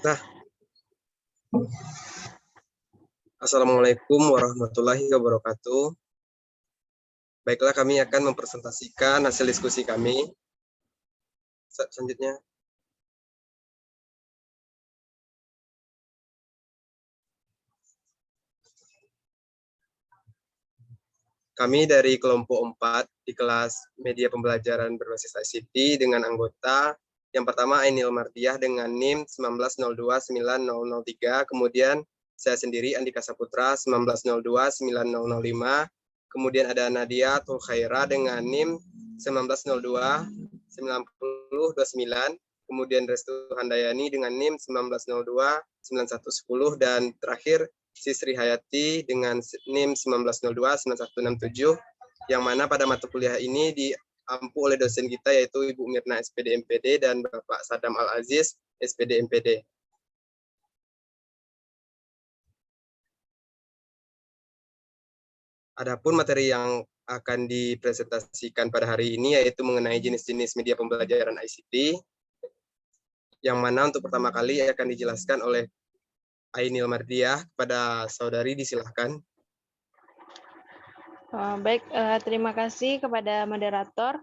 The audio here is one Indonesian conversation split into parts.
Nah, Assalamualaikum warahmatullahi wabarakatuh. Baiklah, kami akan mempresentasikan hasil diskusi kami. Selanjutnya. Kami dari kelompok 4 di kelas media pembelajaran berbasis ICT dengan anggota yang pertama Ainil Mardiah dengan NIM 19029003, kemudian saya sendiri Andika Saputra 19029005, kemudian ada Nadia Tulkhaira dengan NIM 19029029, kemudian Restu Handayani dengan NIM 19029110, dan terakhir Sisri Hayati dengan NIM 19029167, yang mana pada mata kuliah ini diampu oleh dosen kita yaitu Ibu Mirna SPD MPD dan Bapak Sadam Al-Aziz SPD MPD. Adapun materi yang akan dipresentasikan pada hari ini yaitu mengenai jenis-jenis media pembelajaran ICT, yang mana untuk pertama kali akan dijelaskan oleh Ainil Mardiah. Kepada saudari disilahkan. Baik, terima kasih kepada moderator.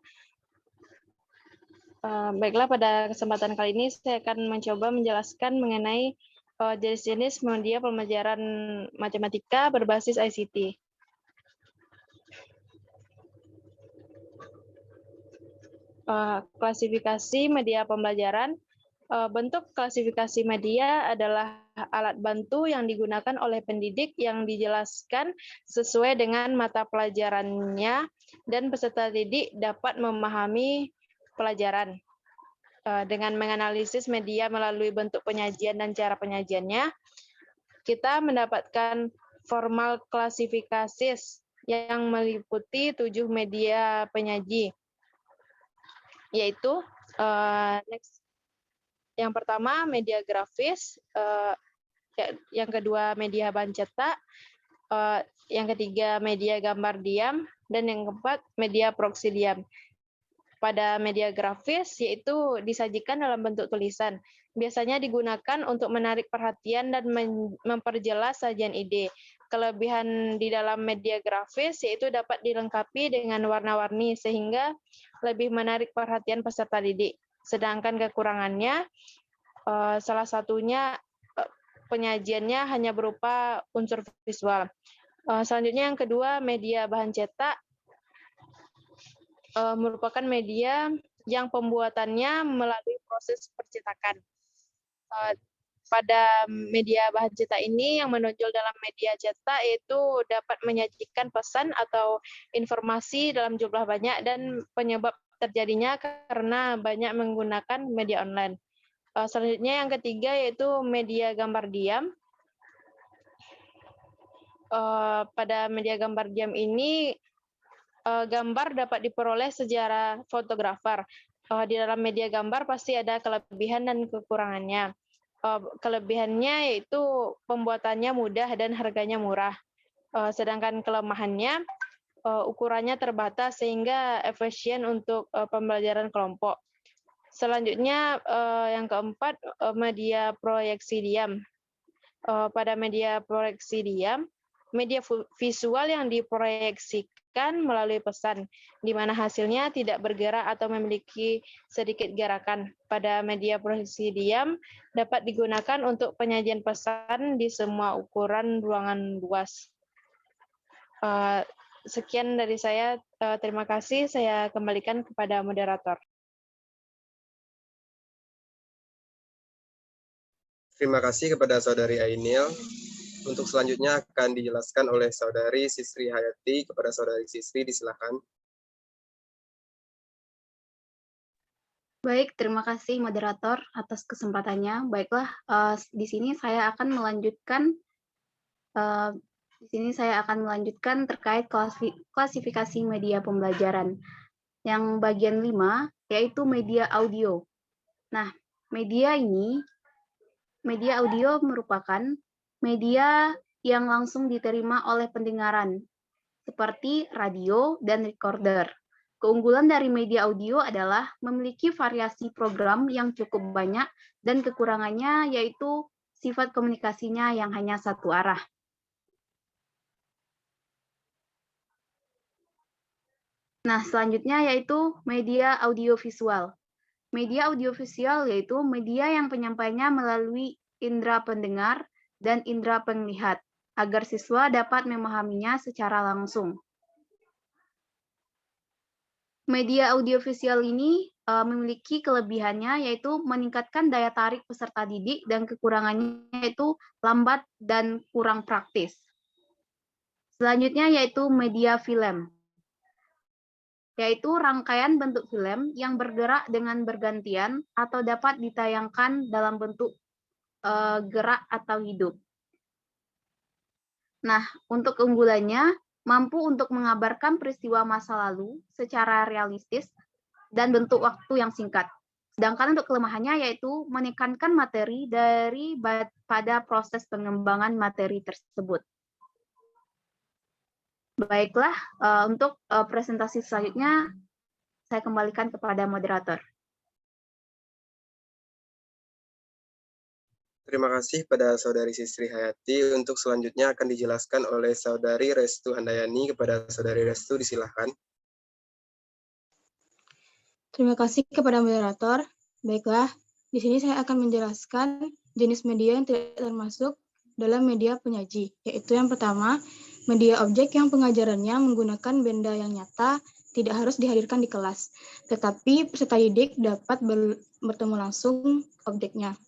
Baiklah, pada kesempatan kali ini saya akan mencoba menjelaskan mengenai jenis-jenis media pembelajaran matematika berbasis ICT. Klasifikasi media pembelajaran. Bentuk klasifikasi media adalah alat bantu yang digunakan oleh pendidik yang dijelaskan sesuai dengan mata pelajarannya dan peserta didik dapat memahami pelajaran. Dengan menganalisis media melalui bentuk penyajian dan cara penyajiannya, kita mendapatkan formal classifications yang meliputi 7 media penyaji, yaitu yang pertama media grafis, yang kedua media bahan cetak, yang ketiga media gambar diam, dan yang keempat media proksi diam. Pada media grafis yaitu disajikan dalam bentuk tulisan. Biasanya digunakan untuk menarik perhatian dan memperjelas sajian ide. Kelebihan di dalam media grafis yaitu dapat dilengkapi dengan warna-warni sehingga lebih menarik perhatian peserta didik. Sedangkan kekurangannya salah satunya penyajiannya hanya berupa unsur visual. Selanjutnya yang kedua, media bahan cetak merupakan media yang pembuatannya melalui proses percetakan. Pada media bahan cetak ini yang menonjol dalam media cetak yaitu dapat menyajikan pesan atau informasi dalam jumlah banyak dan penyebab terjadinya karena banyak menggunakan media online. Selanjutnya yang ketiga yaitu media gambar diam. Pada media gambar diam ini gambar dapat diperoleh secara fotografer. Di dalam media gambar pasti ada kelebihan dan kekurangannya. Kelebihannya yaitu pembuatannya mudah dan harganya murah. Sedangkan kelemahannya ukurannya terbatas sehingga efisien untuk pembelajaran kelompok. Selanjutnya yang keempat, media proyeksi diam. Pada media proyeksi diam, media visual yang diproyeksikan melalui pesan, di mana hasilnya tidak bergerak atau memiliki sedikit gerakan. Pada media proyeksi diam dapat digunakan untuk penyajian pesan di semua ukuran ruangan luas. Sekian dari saya. Terima kasih. Saya kembalikan kepada moderator. Terima kasih kepada saudari Ainil. Untuk selanjutnya akan dijelaskan oleh saudari Sisri Hayati. Kepada saudari Sisri disilakan. Baik, terima kasih moderator atas kesempatannya. Baiklah, di sini saya akan melanjutkan terkait klasifikasi media pembelajaran. Yang bagian 5 yaitu media audio. Nah, media audio merupakan media yang langsung diterima oleh pendengaran, seperti radio dan recorder. Keunggulan dari media audio adalah memiliki variasi program yang cukup banyak dan kekurangannya yaitu sifat komunikasinya yang hanya satu arah. Nah, selanjutnya yaitu media audiovisual. Media audiovisual yaitu media yang penyampaiannya melalui indera pendengar dan indera penglihat, agar siswa dapat memahaminya secara langsung. Media audiovisual ini memiliki kelebihannya yaitu meningkatkan daya tarik peserta didik dan kekurangannya yaitu lambat dan kurang praktis. Selanjutnya yaitu media film, yaitu rangkaian bentuk film yang bergerak dengan bergantian atau dapat ditayangkan dalam bentuk gerak atau hidup. Nah, untuk keunggulannya, mampu untuk mengabarkan peristiwa masa lalu secara realistis dan bentuk waktu yang singkat. Sedangkan untuk kelemahannya yaitu menekankan materi pada proses pengembangan materi tersebut. Baiklah, untuk presentasi selanjutnya saya kembalikan kepada moderator. Terima kasih pada Saudari Sisri Hayati. Untuk selanjutnya akan dijelaskan oleh Saudari Restu Handayani. Kepada Saudari Restu, disilahkan. Terima kasih kepada moderator. Baiklah, di sini saya akan menjelaskan jenis media yang tidak termasuk dalam media penyaji, yaitu yang pertama, media objek yang pengajarannya menggunakan benda yang nyata, tidak harus dihadirkan di kelas, tetapi peserta didik dapat bertemu langsung objeknya,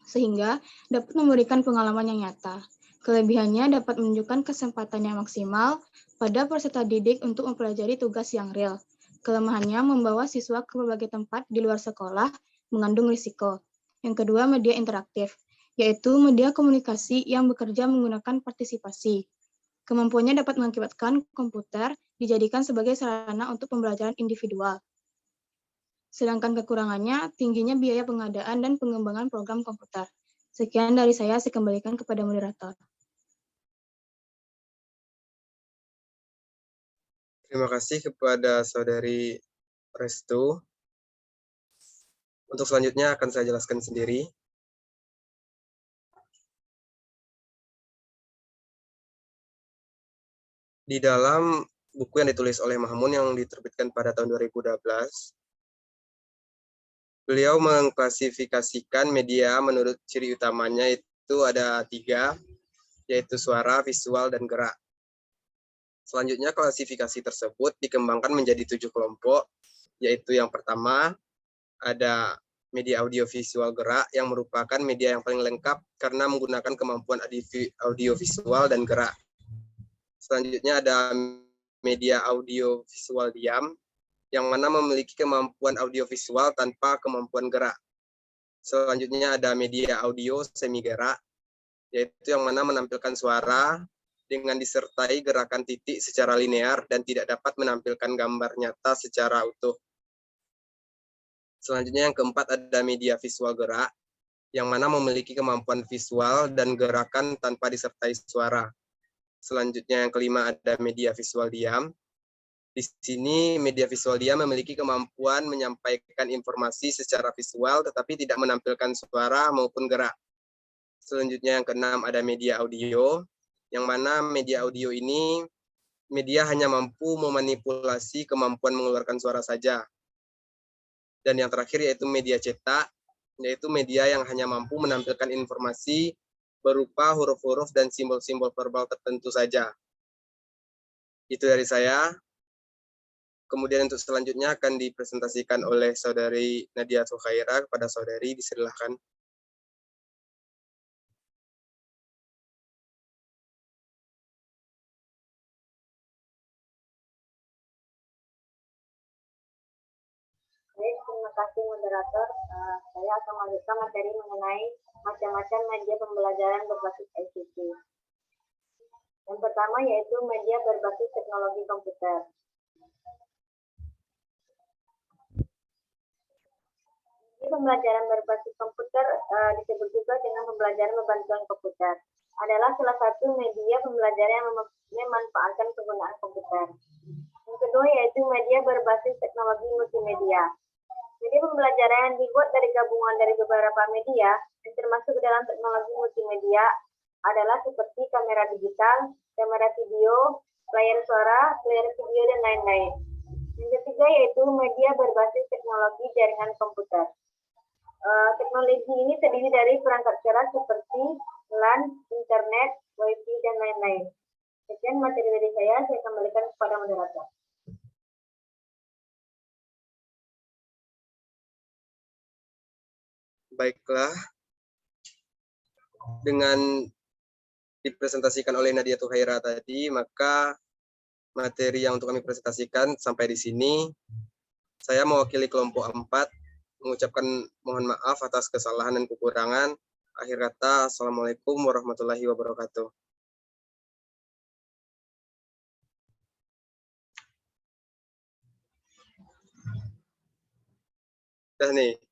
sehingga dapat memberikan pengalaman yang nyata. Kelebihannya dapat menunjukkan kesempatan yang maksimal pada peserta didik untuk mempelajari tugas yang real. Kelemahannya membawa siswa ke berbagai tempat di luar sekolah, mengandung risiko. Yang kedua, media interaktif, yaitu media komunikasi yang bekerja menggunakan partisipasi. Kemampuannya dapat mengakibatkan komputer dijadikan sebagai sarana untuk pembelajaran individual. Sedangkan kekurangannya, tingginya biaya pengadaan dan pengembangan program komputer. Sekian dari saya kembalikan kepada moderator. Terima kasih kepada Saudari Restu. Untuk selanjutnya akan saya jelaskan sendiri. Di dalam buku yang ditulis oleh Mahmun yang diterbitkan pada tahun 2012, beliau mengklasifikasikan media menurut ciri utamanya itu ada 3, yaitu suara, visual, dan gerak. Selanjutnya klasifikasi tersebut dikembangkan menjadi 7 kelompok, yaitu yang pertama ada media audiovisual gerak yang merupakan media yang paling lengkap karena menggunakan kemampuan audiovisual dan gerak. Selanjutnya ada media audiovisual diam yang mana memiliki kemampuan audiovisual tanpa kemampuan gerak. Selanjutnya ada media audio semi gerak, yaitu yang mana menampilkan suara dengan disertai gerakan titik secara linear dan tidak dapat menampilkan gambar nyata secara utuh. Selanjutnya yang keempat ada media visual gerak, yang mana memiliki kemampuan visual dan gerakan tanpa disertai suara. Selanjutnya yang kelima ada media visual diam. Di sini media visual diam memiliki kemampuan menyampaikan informasi secara visual tetapi tidak menampilkan suara maupun gerak. Selanjutnya yang keenam ada media audio, yang mana media audio ini media hanya mampu memanipulasi kemampuan mengeluarkan suara saja. Dan yang terakhir yaitu media cetak, yaitu media yang hanya mampu menampilkan informasi berupa huruf-huruf dan simbol-simbol verbal tertentu saja. Itu dari saya. Kemudian untuk selanjutnya akan dipresentasikan oleh Saudari Nadia Sukhaira. Kepada Saudari, disilahkan. Baik, terima kasih moderator. Saya akan melanjutkan materi mengenai macam-macam media pembelajaran berbasis ICT. Yang pertama yaitu media berbasis teknologi komputer. Pembelajaran berbasis komputer disebut juga dengan pembelajaran berbantuan komputer. Adalah salah satu media pembelajaran yang memanfaatkan penggunaan komputer. Yang kedua yaitu media berbasis teknologi multimedia. Media pembelajaran yang dibuat dari gabungan dari beberapa media yang termasuk dalam teknologi multimedia adalah seperti kamera digital, kamera video, layar suara, layar video, dan lain-lain. Yang ketiga yaitu media berbasis teknologi jaringan komputer. Teknologi ini terdiri dari perangkat keras seperti LAN, internet, wifi, dan lain-lain. Sekian materi dari saya kembalikan kepada moderator. Baiklah, dengan dipresentasikan oleh Nadia Tuhaira tadi, maka materi yang untuk kami presentasikan sampai di sini. Saya mewakili kelompok 4 mengucapkan mohon maaf atas kesalahan dan kekurangan. Akhir kata, Assalamualaikum warahmatullahi wabarakatuh. Dah nih.